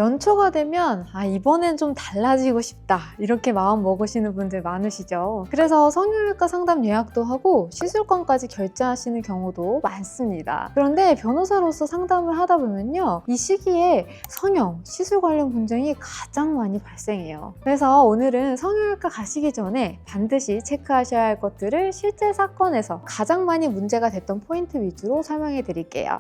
연초가 되면 이번엔 좀 달라지고 싶다 이렇게 마음 먹으시는 분들 많으시죠. 그래서 성형외과 상담 예약도 하고 시술권까지 결제하시는 경우도 많습니다. 그런데 변호사로서 상담을 하다 보면요, 이 시기에 성형, 시술 관련 분쟁이 가장 많이 발생해요. 그래서 오늘은 성형외과 가시기 전에 반드시 체크하셔야 할 것들을 실제 사건에서 가장 많이 문제가 됐던 포인트 위주로 설명해 드릴게요.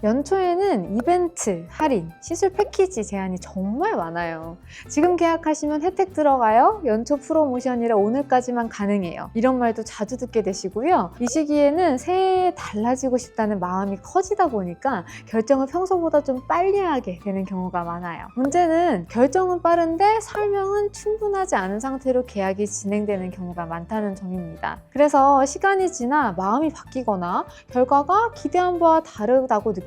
연초에는 이벤트, 할인, 시술 패키지 제한이 정말 많아요. 지금 계약하시면 혜택 들어가요. 연초 프로모션이라 오늘까지만 가능해요. 이런 말도 자주 듣게 되시고요. 이 시기에는 새해에 달라지고 싶다는 마음이 커지다 보니까 결정을 평소보다 좀 빨리 하게 되는 경우가 많아요. 문제는 결정은 빠른데 설명은 충분하지 않은 상태로 계약이 진행되는 경우가 많다는 점입니다. 그래서 시간이 지나 마음이 바뀌거나 결과가 기대한 바와 다르다고 느끼거나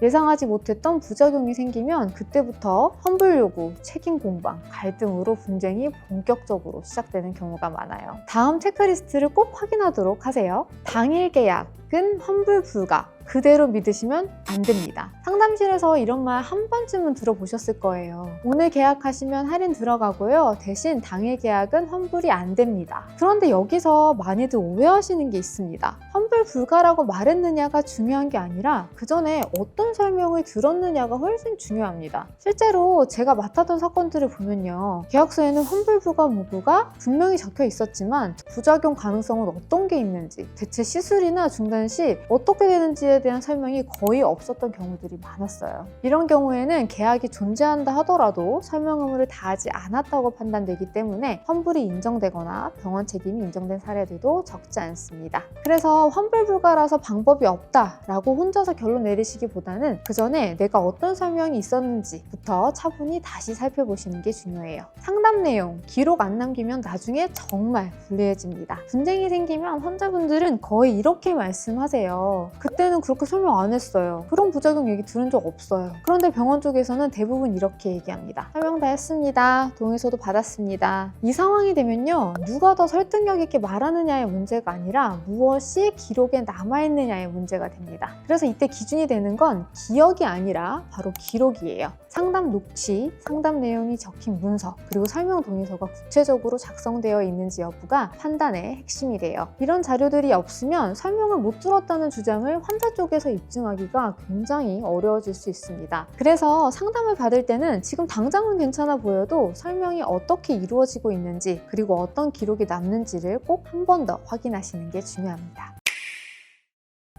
예상하지 못했던 부작용이 생기면 그때부터 환불 요구, 책임 공방, 갈등으로 분쟁이 본격적으로 시작되는 경우가 많아요. 다음 체크리스트를 꼭 확인하도록 하세요. 당일 계약은 환불 불가. 그대로 믿으시면 안 됩니다. 상담실에서 이런 말 한 번쯤은 들어보셨을 거예요. 오늘 계약하시면 할인 들어가고요. 대신 당일 계약은 환불이 안 됩니다. 그런데 여기서 많이들 오해하시는 게 있습니다. 환불 불가라고 말했느냐가 중요한 게 아니라 그 전에 어떤 설명을 들었느냐가 훨씬 중요합니다. 실제로 제가 맡았던 사건들을 보면요, 계약서에는 환불 불가 문구가 분명히 적혀 있었지만 부작용 가능성은 어떤 게 있는지, 대체 시술이나 중단 시 어떻게 되는지에 대한 설명이 거의 없었던 경우들이 많았어요. 이런 경우에는 계약이 존재한다 하더라도 설명 의무를 다하지 않았다고 판단되기 때문에 환불이 인정되거나 병원 책임이 인정된 사례들도 적지 않습니다. 그래서 환불 불가라서 방법이 없다라고 혼자서 결론 내리시기보다는 그 전에 내가 어떤 설명이 있었는지부터 차분히 다시 살펴보시는 게 중요해요. 상담 내용, 기록 안 남기면 나중에 정말 불리해집니다. 분쟁이 생기면 환자분들은 거의 이렇게 말씀하세요. 그때는 그렇게 설명 안 했어요. 그런 부작용 얘기 들은 적 없어요. 그런데 병원 쪽에서는 대부분 이렇게 얘기합니다. 설명 다 했습니다. 동의서도 받았습니다. 이 상황이 되면요, 누가 더 설득력 있게 말하느냐의 문제가 아니라 무엇이 기록에 남아있느냐의 문제가 됩니다. 그래서 이때 기준이 되는 건 기억이 아니라 바로 기록이에요. 상담 녹취, 상담 내용이 적힌 문서, 그리고 설명 동의서가 구체적으로 작성되어 있는지 여부가 판단의 핵심이래요. 이런 자료들이 없으면 설명을 못 들었다는 주장을 환자 쪽에서 입증하기가 굉장히 어려워질 수 있습니다. 그래서 상담을 받을 때는 지금 당장은 괜찮아 보여도 설명이 어떻게 이루어지고 있는지, 그리고 어떤 기록이 남는지를 꼭 한 번 더 확인하시는 게 중요합니다.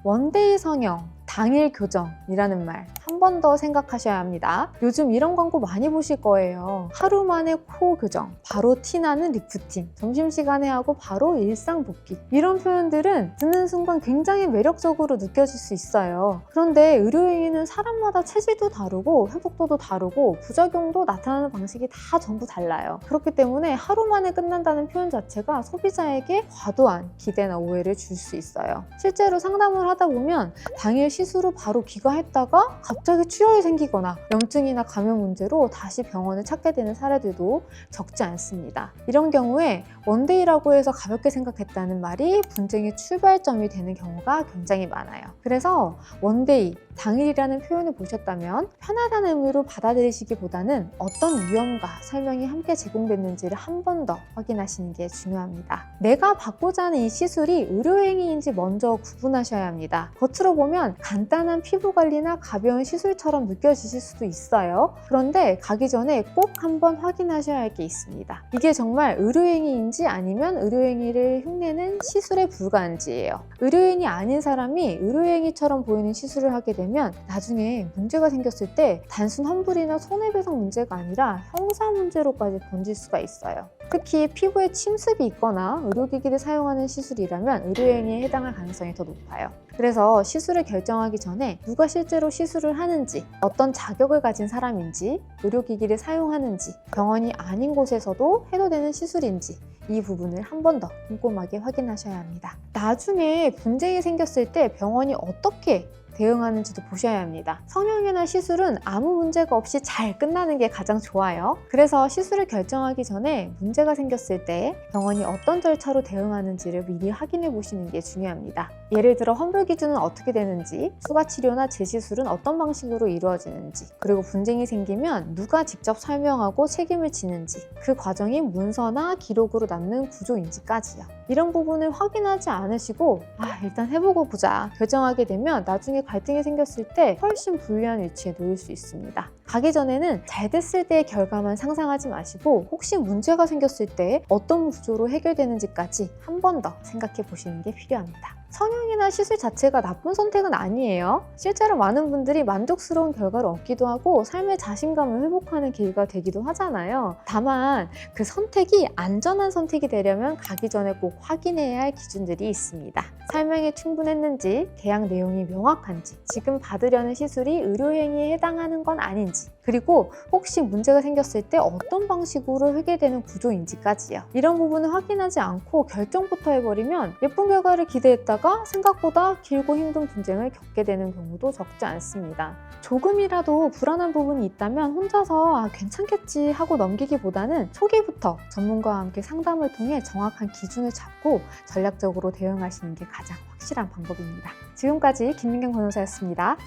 원데이 성형, 당일 교정이라는 말 한 번 더 생각하셔야 합니다. 요즘 이런 광고 많이 보실 거예요. 하루 만에 코 교정, 바로 티나는 리프팅, 점심시간에 하고 바로 일상 복귀. 이런 표현들은 듣는 순간 굉장히 매력적으로 느껴질 수 있어요. 그런데 의료행위는 사람마다 체질도 다르고 회복도도 다르고 부작용도 나타나는 방식이 다 전부 달라요. 그렇기 때문에 하루 만에 끝난다는 표현 자체가 소비자에게 과도한 기대나 오해를 줄 수 있어요. 실제로 상담을 하다 보면 당일 시술 후 바로 귀가했다가 갑자기 출혈이 생기거나 염증이나 감염 문제로 다시 병원을 찾게 되는 사례들도 적지 않습니다. 이런 경우에 원데이라고 해서 가볍게 생각했다는 말이 분쟁의 출발점이 되는 경우가 굉장히 많아요. 그래서 원데이, 당일이라는 표현을 보셨다면 편하다는 의미로 받아들이시기보다는 어떤 위험과 설명이 함께 제공됐는지를 한 번 더 확인하시는 게 중요합니다. 내가 받고자 하는 이 시술이 의료행위인지 먼저 구분하셔야 합니다. 겉으로 보면 간단한 피부관리나 가벼운 시술처럼 느껴지실 수도 있어요. 그런데 가기 전에 꼭 한번 확인하셔야 할 게 있습니다. 이게 정말 의료행위인지 아니면 의료행위를 흉내낸 시술에 불과한지예요. 의료행위 아닌 사람이 의료행위처럼 보이는 시술을 하게 되면 나중에 문제가 생겼을 때 단순 환불이나 손해배상 문제가 아니라 형사 문제로까지 번질 수가 있어요. 특히 피부에 침습이 있거나 의료기기를 사용하는 시술이라면 의료행위에 해당할 가능성이 더 높아요. 그래서 시술을 결정하기 전에 누가 실제로 시술을 하는지, 어떤 자격을 가진 사람인지, 의료기기를 사용하는지, 병원이 아닌 곳에서도 해도 되는 시술인지 이 부분을 한 번 더 꼼꼼하게 확인하셔야 합니다. 나중에 분쟁이 생겼을 때 병원이 어떻게 대응하는지도 보셔야 합니다. 성형이나 시술은 아무 문제가 없이 잘 끝나는 게 가장 좋아요. 그래서 시술을 결정하기 전에 문제가 생겼을 때 병원이 어떤 절차로 대응하는지를 미리 확인해 보시는 게 중요합니다. 예를 들어 환불 기준은 어떻게 되는지, 추가 치료나 재시술은 어떤 방식으로 이루어지는지, 그리고 분쟁이 생기면 누가 직접 설명하고 책임을 지는지, 그 과정이 문서나 기록으로 남는 구조인지까지요. 이런 부분을 확인하지 않으시고 일단 해보고 보자 결정하게 되면 나중에 갈등이 생겼을 때 훨씬 불리한 위치에 놓일 수 있습니다. 가기 전에는 잘 됐을 때의 결과만 상상하지 마시고 혹시 문제가 생겼을 때 어떤 구조로 해결되는지까지 한 번 더 생각해 보시는 게 필요합니다. 성형이나 시술 자체가 나쁜 선택은 아니에요. 실제로 많은 분들이 만족스러운 결과를 얻기도 하고 삶의 자신감을 회복하는 계기가 되기도 하잖아요. 다만 그 선택이 안전한 선택이 되려면 가기 전에 꼭 확인해야 할 기준들이 있습니다. 설명이 충분했는지, 계약 내용이 명확한지, 지금 받으려는 시술이 의료행위에 해당하는 건 아닌지, 그리고 혹시 문제가 생겼을 때 어떤 방식으로 회계되는 구조인지까지요. 이런 부분을 확인하지 않고 결정부터 해버리면 예쁜 결과를 기대했다가 생각보다 길고 힘든 분쟁을 겪게 되는 경우도 적지 않습니다. 조금이라도 불안한 부분이 있다면 혼자서 괜찮겠지 하고 넘기기보다는 초기부터 전문가와 함께 상담을 통해 정확한 기준을 잡고 전략적으로 대응하시는 게 가장 확실한 방법입니다. 지금까지 김민경 변호사였습니다.